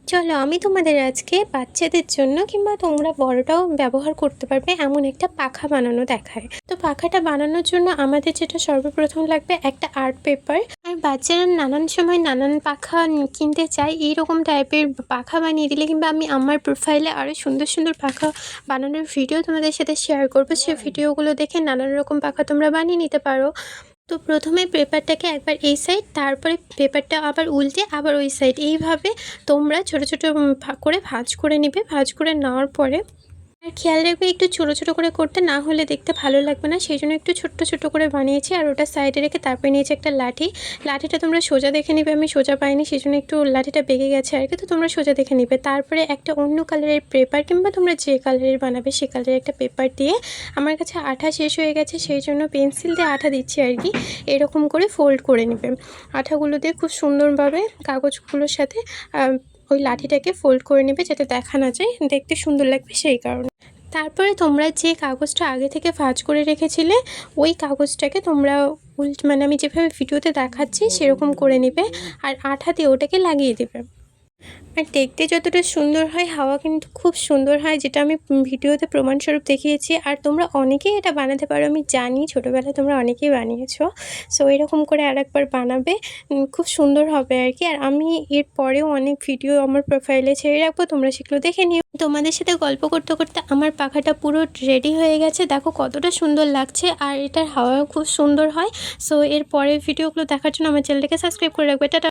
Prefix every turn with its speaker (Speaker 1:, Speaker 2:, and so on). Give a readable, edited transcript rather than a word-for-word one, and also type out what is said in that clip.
Speaker 1: চলো আমি তোমাদের আজকে বাচ্চাদের জন্য কিংবা তোমরা বড়রাও ব্যবহার করতে পারবে এমন একটা পাখা বানানো দেখায়। তো পাখাটা বানানোর জন্য আমাদের যেটা সর্বপ্রথম লাগবে একটা আর্ট পেপার। আর বাচ্চারা নানান সময় নানান পাখা কিনতে চায়, এইরকম টাইপের পাখা বানিয়ে দিলে কিংবা আমি আমার প্রোফাইলে আরও সুন্দর সুন্দর পাখা বানানোর ভিডিও তোমাদের সাথে শেয়ার করবো, সেই ভিডিওগুলো দেখে নানান রকম পাখা তোমরা বানিয়ে নিতে পারো। তো প্রথমে পেপারটাকে একবার এই সাইড, তারপরে পেপারটা আবার উল্টে আবার ওই সাইড, এইভাবে তোমরা ছোটো ছোটো করে ভাঁজ করে নেবে। ভাঁজ করে নেওয়ার পরে আর খেয়াল রাখবে একটু ছোটো ছোটো করে করতে, না হলে দেখতে ভালো লাগবে না, সেই জন্য একটু ছোট্ট ছোট্ট করে বানিয়েছি। আর ওটা সাইডে রেখে তারপরে নিয়েছি একটা লাঠি। লাঠিটা তোমরা সোজা দেখে নেবে, আমি সোজা পাইনি সেই জন্য একটু লাঠিটা বেঁকে গেছে আর কি, তো তোমরা সোজা দেখে নেবে। তারপরে একটা অন্য কালারের পেপার কিংবা তোমরা যে কালারের বানাবে সে কালারের একটা পেপার দিয়ে, আমার কাছে আঠা শেষ হয়ে গেছে সেই জন্য পেন্সিল দিয়ে আঠা দিচ্ছি আর কি, এরকম করে ফোল্ড করে নেবে। আঠাগুলো দিয়ে খুব সুন্দরভাবে কাগজগুলোর সাথে ওই লাঠিটাকে ফোল্ড করে নেবে, যাতে দেখা না যায়, দেখতে সুন্দর লাগবে সেই কারণে। তারপরে তোমরা যে কাগজটা আগে থেকে ভাঁজ করে রেখেছিলে ওই কাগজটাকে তোমরা মানে আমি যেভাবে ভিডিওতে দেখাচ্ছি সেরকম করে নেবে, আর আঠা দিয়ে ওটাকে লাগিয়ে দেবে। আর দেখতে যতটা সুন্দর হয়, হাওয়া কিন্তু খুব সুন্দর হয়, যেটা আমি ভিডিওতে প্রমাণস্বরূপ দেখিয়েছি। আর তোমরা অনেকেই এটা বানাতে পারো, আমি জানি ছোটোবেলায় তোমরা অনেকেই বানিয়েছো। সো এরকম করে আরেকবার বানাবে, খুব সুন্দর হবে আর কি। আর আমি এর পরেও অনেক ভিডিও আমার প্রোফাইলে ছেড়ে রাখবো, তোমরা সেগুলো দেখে নিও। তোমাদের সাথে গল্প করতে করতে আমার পাখাটা পুরো রেডি হয়ে গেছে, দেখো কতটা সুন্দর লাগছে, আর এটার হাওয়াও খুব সুন্দর হয়। সো এর পরের ভিডিওগুলো দেখার জন্য আমার চ্যানেলটাকে সাবস্ক্রাইব করে রাখবে। টাটা।